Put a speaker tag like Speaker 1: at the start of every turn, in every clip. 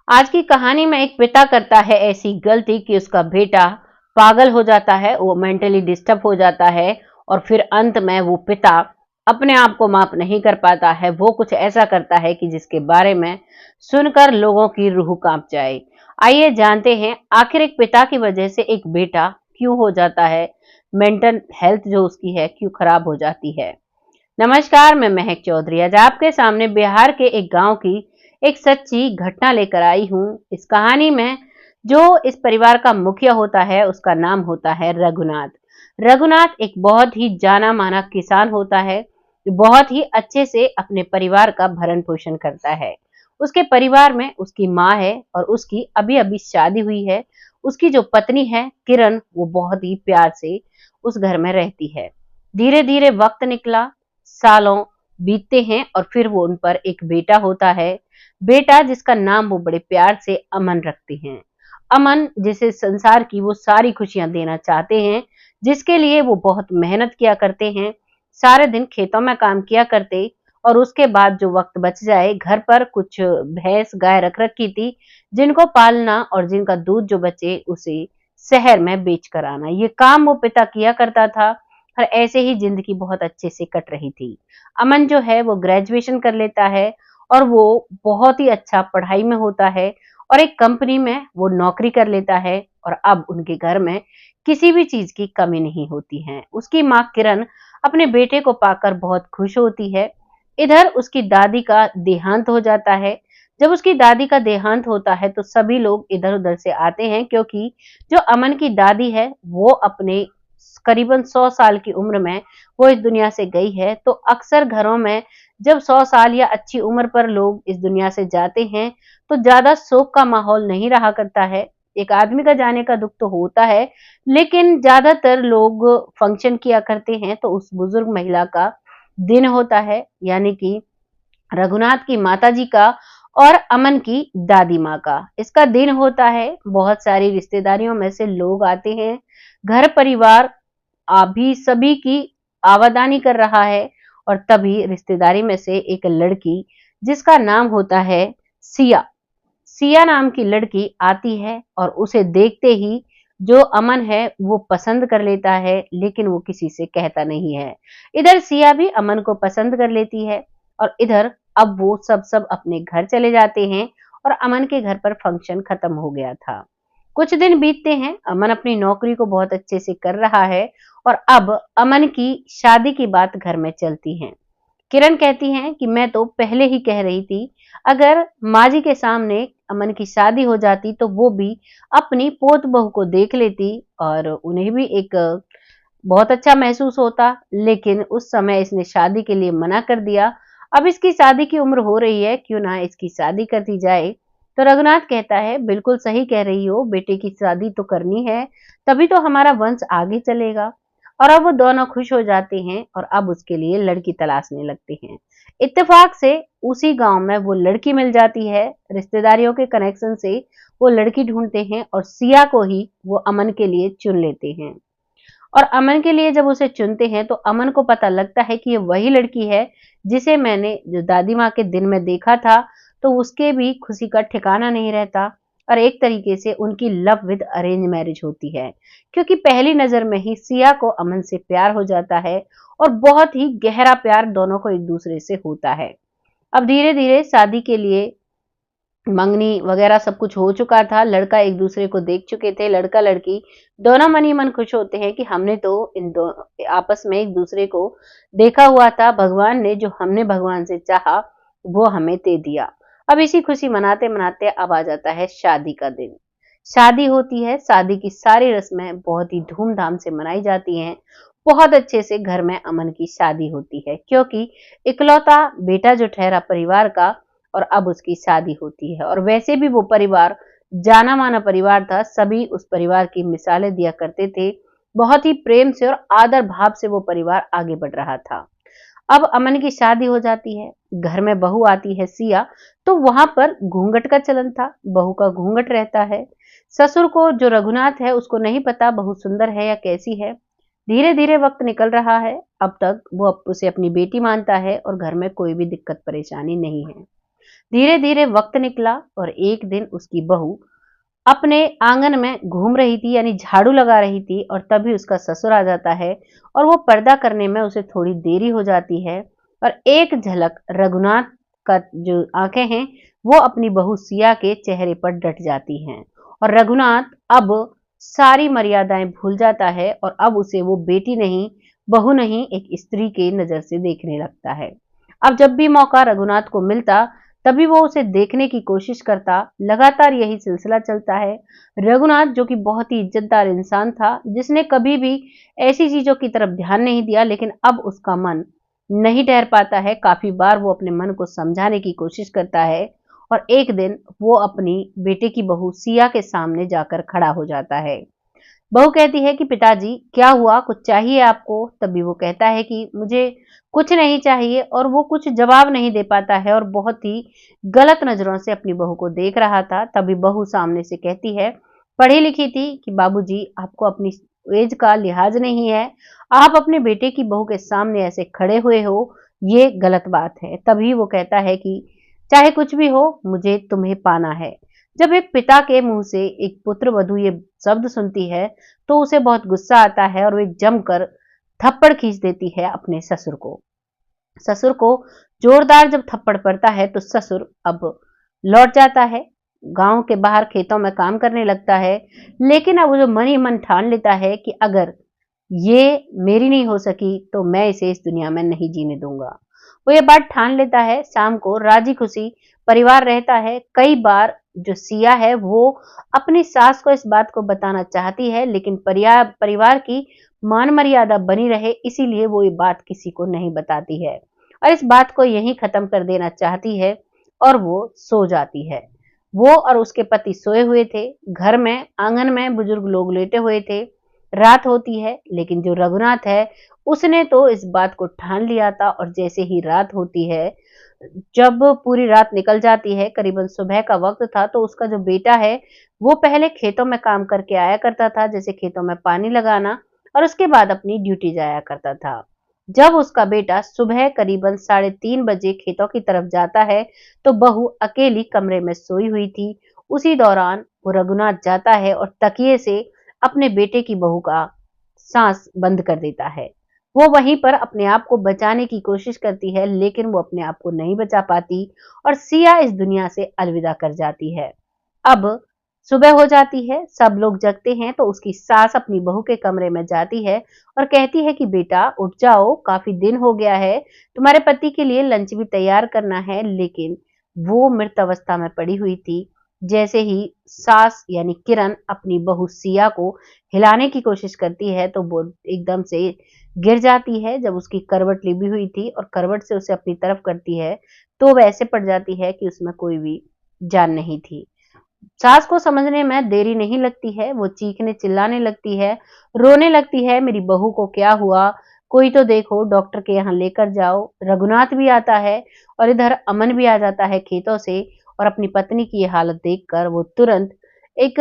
Speaker 1: आज की कहानी में एक पिता करता है ऐसी गलती कि उसका बेटा पागल हो जाता है, वो मेंटली डिस्टर्ब हो जाता है और फिर अंत में वो पिता अपने आप को माफ नहीं कर पाता है। वो कुछ ऐसा करता है कि जिसके बारे में सुनकर लोगों की रूह कांप जाए। आइए जानते हैं आखिर एक पिता की वजह से एक बेटा क्यों हो जाता है, मेंटल हेल्थ जो उसकी है क्यों खराब हो जाती है। नमस्कार, मैं महक चौधरी आज आपके सामने बिहार के एक गांव की एक सच्ची घटना लेकर आई हूं। इस कहानी में जो इस परिवार का मुखिया होता है उसका नाम होता है रघुनाथ। रघुनाथ एक बहुत ही जाना माना किसान होता है जो बहुत ही अच्छे से अपने परिवार का भरण पोषण करता है। उसके परिवार में उसकी माँ है और उसकी अभी अभी शादी हुई है। उसकी जो पत्नी है किरण, वो बहुत ही प्यार से उस घर में रहती है। धीरे धीरे वक्त निकला, सालों बीतते हैं और फिर वो उन पर एक बेटा होता है। बेटा जिसका नाम वो बड़े प्यार से अमन रखते हैं। अमन जिसे संसार की वो सारी खुशियां देना चाहते हैं, जिसके लिए वो बहुत मेहनत किया करते हैं। सारे दिन खेतों में काम किया करते और उसके बाद जो वक्त बच जाए घर पर कुछ भैंस गाय रख रखी थी, जिनको पालना और जिनका दूध जो बचे उसे शहर में बेच कर आना, ये काम वो पिता किया करता था। और ऐसे ही जिंदगी बहुत अच्छे से कट रही थी। अमन जो है वो ग्रेजुएशन कर लेता है और वो बहुत ही अच्छा पढ़ाई में होता है और एक कंपनी में वो नौकरी कर लेता है और अब उनके घर में किसी भी चीज की कमी नहीं होती है। उसकी माँ किरण अपने बेटे को पाकर बहुत खुश होती है। इधर उसकी दादी का देहांत हो जाता है। जब उसकी दादी का देहांत होता है तो सभी लोग इधर उधर से आते हैं, क्योंकि जो अमन की दादी है वो अपने करीबन 100 साल की उम्र में वो इस दुनिया से गई है। तो अक्सर घरों में जब 100 साल या अच्छी उम्र पर लोग इस दुनिया से जाते हैं तो ज्यादा शोक का माहौल नहीं रहा करता है। एक आदमी का जाने का दुख तो होता है, लेकिन ज्यादातर लोग फंक्शन किया करते हैं तो उस बुजुर्ग महिला का दिन होता है, यानी कि रघुनाथ की माताजी का और अमन की दादी माँ का इसका दिन होता है। बहुत सारी रिश्तेदारियों में से लोग आते हैं। घर परिवार अभी सभी की आवादानी कर रहा है और तभी रिश्तेदारी में से एक लड़की जिसका नाम होता है सिया, सिया नाम की लड़की आती है और उसे देखते ही जो अमन है वो पसंद कर लेता है, लेकिन वो किसी से कहता नहीं है। इधर सिया भी अमन को पसंद कर लेती है और इधर अब वो सब अपने घर चले जाते हैं और अमन के घर पर फंक्शन खत्म हो गया था। कुछ दिन बीतते हैं, अमन अपनी नौकरी को बहुत अच्छे से कर रहा है और अब अमन की शादी की बात घर में चलती है। किरण कहती हैं कि मैं तो पहले ही कह रही थी, अगर माँ जी के सामने अमन की शादी हो जाती तो वो भी अपनी पोत बहू को देख लेती और उन्हें भी एक बहुत अच्छा महसूस होता। लेकिन उस समय इसने शादी के लिए मना कर दिया। अब इसकी शादी की उम्र हो रही है, क्यों ना इसकी शादी कर दी जाए। तो रघुनाथ कहता है बिल्कुल सही कह रही हो, बेटे की शादी तो करनी है, तभी तो हमारा वंश आगे चलेगा। और अब वो दोनों खुश हो जाते हैं और अब उसके लिए लड़की तलाशने लगते हैं। इत्तेफाक से उसी गांव में वो लड़की मिल जाती है। रिश्तेदारियों के कनेक्शन से वो लड़की ढूंढते हैं और सिया को ही वो अमन के लिए चुन लेते हैं। और अमन के लिए जब उसे चुनते हैं तो अमन को पता लगता है कि ये वही लड़की है जिसे मैंने जो दादी माँ के दिन में देखा था। तो उसके भी खुशी का ठिकाना नहीं रहता और एक तरीके से उनकी लव विद अरेंज मैरिज होती है, क्योंकि पहली नजर में ही सिया को अमन से प्यार हो जाता है और बहुत ही गहरा प्यार दोनों को एक दूसरे से होता है। अब धीरे धीरे शादी के लिए मंगनी वगैरह सब कुछ हो चुका था। लड़का एक दूसरे को देख चुके थे, लड़का लड़की दोनों मन ही मन खुश होते हैं कि हमने तो इन दो आपस में एक दूसरे को देखा हुआ था, भगवान ने जो हमने भगवान से चाहा वो हमें दे दिया। अब इसी खुशी मनाते मनाते अब आ जाता है शादी का दिन। शादी होती है, शादी की सारी रस्में बहुत ही धूमधाम से मनाई जाती हैं। बहुत अच्छे से घर में अमन की शादी होती है, क्योंकि इकलौता बेटा जो ठहरा परिवार का, और अब उसकी शादी होती है। और वैसे भी वो परिवार जाना माना परिवार था, सभी उस परिवार की मिसालें दिया करते थे। बहुत ही प्रेम से और आदर भाव से वो परिवार आगे बढ़ रहा था। अब अमन की शादी हो जाती है, घर में बहू आती है सिया। तो वहां पर घूंघट का चलन था, बहू का घूंघट रहता है। ससुर को जो रघुनाथ है उसको नहीं पता बहू सुंदर है या कैसी है। धीरे धीरे वक्त निकल रहा है, अब तक वो उसे अपनी बेटी मानता है और घर में कोई भी दिक्कत परेशानी नहीं है। धीरे धीरे वक्त निकला और एक दिन उसकी बहू अपने आंगन में घूम रही थी, यानी झाड़ू लगा रही थी, और तभी उसका ससुर आ जाता है और वो पर्दा करने में उसे थोड़ी देरी हो जाती है। और एक झलक रघुनाथ का जो आंखें हैं वो अपनी बहू सिया के चेहरे पर डट जाती हैं, और रघुनाथ अब सारी मर्यादाएं भूल जाता है और अब उसे वो बेटी नहीं, बहू नहीं, एक स्त्री के नजर से देखने लगता है। अब जब भी मौका रघुनाथ को मिलता तभी वो उसे देखने की कोशिश करता। लगातार यही सिलसिला चलता है। रघुनाथ जो कि बहुत ही इज्जतदार इंसान था, जिसने कभी भी ऐसी चीजों की तरफ ध्यान नहीं दिया, लेकिन अब उसका मन नहीं ठहर पाता है। काफी बार वो अपने मन को समझाने की कोशिश करता है और एक दिन वो अपनी बेटे की बहू सिया के सामने जाकर खड़ा हो जाता है। बहू कहती है कि पिताजी क्या हुआ, कुछ चाहिए आपको? तभी वो कहता है कि मुझे कुछ नहीं चाहिए, और वो कुछ जवाब नहीं दे पाता है और बहुत ही गलत नजरों से अपनी बहू को देख रहा था। तभी बहू सामने से कहती है, पढ़ी लिखी थी, कि बाबूजी आपको अपनी एज का लिहाज नहीं है, आप अपने बेटे की बहू के सामने ऐसे खड़े हुए हो, ये गलत बात है। तभी वो कहता है कि चाहे कुछ भी हो, मुझे तुम्हें पाना है। जब एक पिता के मुंह से एक पुत्र वधू ये शब्द सुनती है तो उसे बहुत गुस्सा आता है और वो एक जमकर थप्पड़ खींच देती है अपने ससुर को। ससुर को जोरदार जब थप्पड़ पड़ता है तो ससुर अब लौट जाता है, गांव के बाहर खेतों में काम करने लगता है। लेकिन अब वो जो मन ही मन ठान लेता है कि अगर ये मेरी नहीं हो सकी तो मैं इसे इस दुनिया में नहीं जीने दूंगा। वो ये बात ठान लेता है। शाम को राजी खुशी परिवार रहता है। कई बार जो सिया है वो अपनी सास को इस बात को बताना चाहती है, लेकिन परिवार की मान मर्यादा बनी रहे इसीलिए वो ये बात किसी को नहीं बताती है और इस बात को यहीं खत्म कर देना चाहती है और वो सो जाती है। वो और उसके पति सोए हुए थे। घर में आंगन में बुजुर्ग लोग लेटे हुए थे। रात होती है, लेकिन जो रघुनाथ है उसने तो इस बात को ठान लिया था, और जैसे ही रात होती है, जब पूरी रात निकल जाती है, करीबन सुबह का वक्त था, तो उसका जो बेटा है वो पहले खेतों में काम करके आया करता था, जैसे खेतों में पानी लगाना, और उसके बाद अपनी ड्यूटी जाया करता था। जब उसका बेटा सुबह करीबन 3:30 बजे खेतों की तरफ जाता है तो बहू अकेली कमरे में सोई हुई थी। उसी दौरान वो रघुनाथ जाता है और तकिए से अपने बेटे की बहू का सांस बंद कर देता है। वो वहीं पर अपने आप को बचाने की कोशिश करती है, लेकिन वो अपने आप को नहीं बचा पाती और सिया इस दुनिया से अलविदा कर जाती है। अब सुबह हो जाती है, सब लोग जगते हैं तो उसकी सास अपनी बहू के कमरे में जाती है और कहती है कि बेटा उठ जाओ, काफी दिन हो गया है, तुम्हारे पति के लिए लंच भी तैयार करना है। लेकिन वो मृत अवस्था में पड़ी हुई थी। जैसे ही सास यानी किरण अपनी बहू सिया को हिलाने की कोशिश करती है तो वो एकदम से गिर जाती है। जब उसकी करवट लिपी हुई थी और करवट से उसे अपनी तरफ करती है तो वैसे पड़ जाती है कि उसमें कोई भी जान नहीं थी। सास को समझने में देरी नहीं लगती है, वो चीखने चिल्लाने लगती है, रोने लगती है, मेरी बहू को क्या हुआ, कोई तो देखो, डॉक्टर के यहाँ लेकर जाओ। रघुनाथ भी आता है और इधर अमन भी आ जाता है खेतों से, और अपनी पत्नी की ये हालत देखकर वो तुरंत एक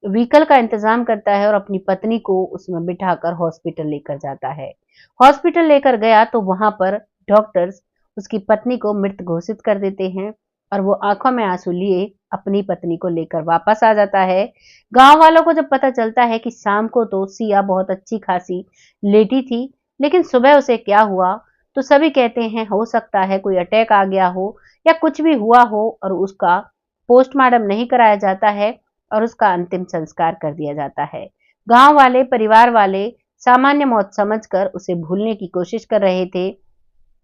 Speaker 1: व्हीकल का इंतजाम करता है और अपनी पत्नी को उसमें बिठाकर हॉस्पिटल लेकर जाता है। हॉस्पिटल लेकर गया तो वहां पर डॉक्टर्स उसकी पत्नी को मृत घोषित कर देते हैं और वो आंखों में आंसू लिए अपनी पत्नी को लेकर वापस आ जाता है। गांव वालों को जब पता चलता है कि शाम को तो सिया बहुत अच्छी खासी लेटी थी, लेकिन सुबह उसे क्या हुआ, तो सभी कहते हैं हो सकता है कोई अटैक आ गया हो या कुछ भी हुआ हो, और उसका पोस्टमार्टम नहीं कराया जाता है और उसका अंतिम संस्कार कर दिया जाता है। गांव वाले, परिवार वाले सामान्य मौत समझकर उसे भूलने की कोशिश कर रहे थे,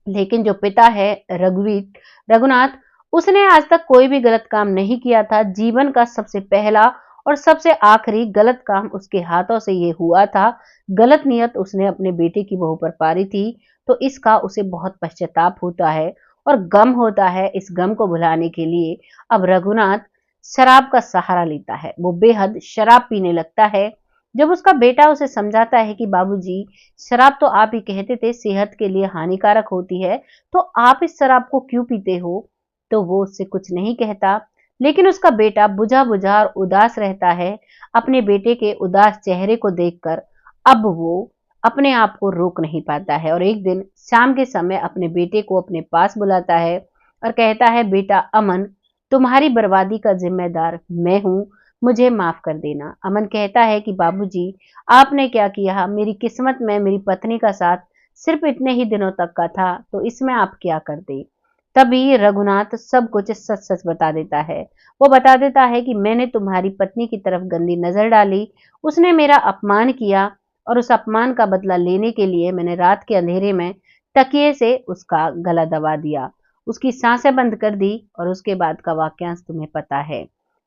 Speaker 1: लेकिन जो पिता है रघुनाथ, उसने आज तक कोई भी गलत काम नहीं किया था। जीवन का सबसे पहला और सबसे आखिरी गलत काम उसके हाथों से ये हुआ था। गलत नियत उसने अपने बेटे की बहू पर पारी थी, तो इसका उसे बहुत पश्चाताप होता है और गम होता है। इस गम को भुलाने के लिए अब रघुनाथ शराब का सहारा लेता है। वो बेहद शराब पीने लगता है। जब उसका बेटा उसे समझाता है कि बाबूजी, शराब तो आप ही कहते थे सेहत के लिए हानिकारक होती है, तो आप इस शराब को क्यों पीते हो, तो वो उससे कुछ नहीं कहता। लेकिन उसका बेटा बुझा बुझा और उदास रहता है। अपने बेटे के उदास चेहरे को देखकर अब वो अपने आप को रोक नहीं पाता है और एक दिन शाम के समय अपने बेटे को अपने पास बुलाता है और कहता है, बेटा अमन, तुम्हारी बर्बादी का जिम्मेदार मैं हूं, मुझे माफ कर देना। अमन कहता है कि बाबूजी, आपने क्या किया? मेरी किस्मत में मेरी पत्नी का साथ सिर्फ इतने ही दिनों तक का था, तो इसमें आप क्या करते? तभी रघुनाथ सब कुछ सच सच बता देता है। वो बता देता है कि मैंने तुम्हारी पत्नी की तरफ गंदी नजर डाली, उसने मेरा अपमान किया, और उस अपमान का बदला लेने के लिए मैंने रात के अंधेरे में तकिए से उसका गला दबा दिया, उसकी सांसें बंद कर दी, और उसके बाद का वाक्यांश तुम्हें पता है।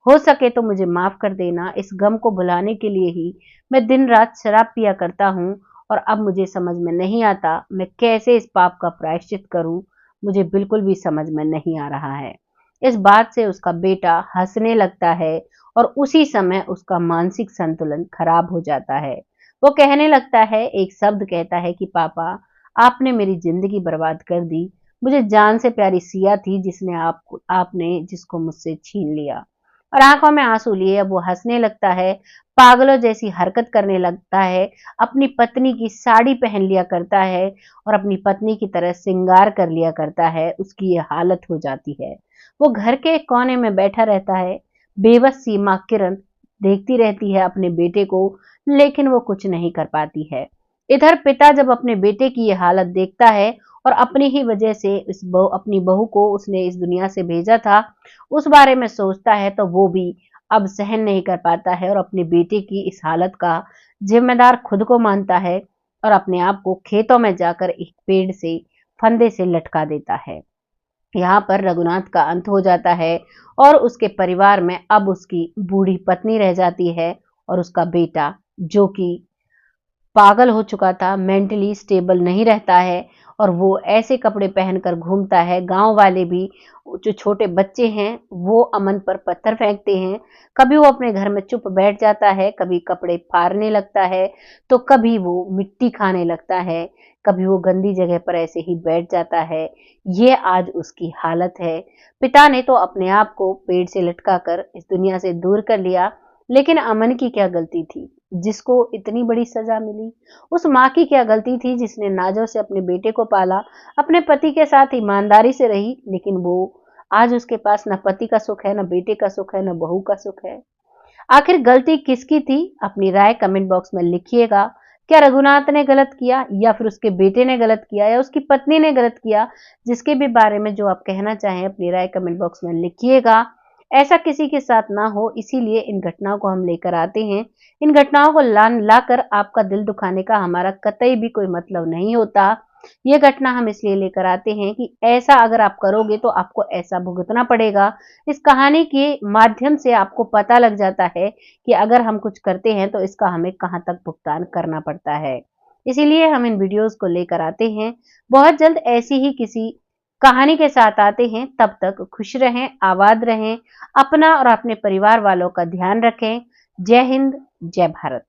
Speaker 1: हो सके तो मुझे माफ कर देना, इस गम को भुलाने के लिए ही मैं दिन रात शराब पिया करता हूँ, और अब मुझे समझ में नहीं आता मैं कैसे इस पाप का प्रायश्चित करूं, मुझे बिल्कुल भी समझ में नहीं आ रहा है। इस बात से उसका बेटा हंसने लगता है, और उसी समय उसका मानसिक संतुलन खराब हो जाता है। वो कहने लगता है, एक शब्द कहता है कि पापा, आपने मेरी जिंदगी बर्बाद कर दी। मुझे जान से प्यारी सिया थी जिसने आपने जिसको मुझसे छीन लिया। और आंखों में आंसू लिए अब वो हंसने लगता है, पागलों जैसी हरकत करने लगता है, अपनी पत्नी की साड़ी पहन लिया करता है, और अपनी पत्नी की तरह श्रृंगार कर लिया करता है। उसकी ये हालत हो जाती है। वो घर के एक कोने में बैठा रहता है। बेबस सी माँ किरण देखती रहती है अपने बेटे को, लेकिन वो कुछ नहीं कर पाती है। इधर पिता जब अपने बेटे की ये हालत देखता है, और अपनी ही वजह से अपनी बहू को उसने इस दुनिया से भेजा था, उस बारे में सोचता है, तो वो भी अब सहन नहीं कर पाता है, और अपने बेटे की इस हालत का जिम्मेदार खुद को मानता है, और अपने आप को खेतों में जाकर एक पेड़ से फंदे से लटका देता है। यहाँ पर रघुनाथ का अंत हो जाता है, और उसके परिवार में अब उसकी बूढ़ी पत्नी रह जाती है, और उसका बेटा जो कि पागल हो चुका था, मेंटली स्टेबल नहीं रहता है, और वो ऐसे कपड़े पहनकर घूमता है। गांव वाले भी, जो छोटे बच्चे हैं, वो अमन पर पत्थर फेंकते हैं। कभी वो अपने घर में चुप बैठ जाता है, कभी कपड़े फाड़ने लगता है, तो कभी वो मिट्टी खाने लगता है, कभी वो गंदी जगह पर ऐसे ही बैठ जाता है। ये आज उसकी हालत है। पिता ने तो अपने आप को पेड़ से लटकाकर इस दुनिया से दूर कर लिया, लेकिन अमन की क्या गलती थी जिसको इतनी बड़ी सजा मिली? उस माँ की क्या गलती थी जिसने नाजों से अपने बेटे को पाला, अपने पति के साथ ईमानदारी से रही, लेकिन वो आज उसके पास न पति का सुख है, न बेटे का सुख है, न बहू का सुख है। आखिर गलती किसकी थी? अपनी राय कमेंट बॉक्स में लिखिएगा। क्या रघुनाथ ने गलत किया, या फिर उसके बेटे ने गलत किया, या उसकी पत्नी ने गलत किया? जिसके भी बारे में जो आप कहना चाहें, अपनी राय कमेंट बॉक्स में लिखिएगा। ऐसा किसी के साथ ना हो, इसीलिए इन घटनाओं को हम लेकर आते हैं। इन घटनाओं को लाकर आपका दिल दुखाने का हमारा कतई भी कोई मतलब नहीं होता। ये घटना हम इसलिए लेकर आते हैं कि ऐसा अगर आप करोगे तो आपको ऐसा भुगतना पड़ेगा। इस कहानी के माध्यम से आपको पता लग जाता है कि अगर हम कुछ करते हैं तो इसका हमें कहाँ तक भुगतान करना पड़ता है। इसीलिए हम इन वीडियोस को लेकर आते हैं। बहुत जल्द ऐसी ही किसी कहानी के साथ आते हैं। तब तक खुश रहें, आबाद रहें, अपना और अपने परिवार वालों का ध्यान रखें। जय हिंद, जय भारत।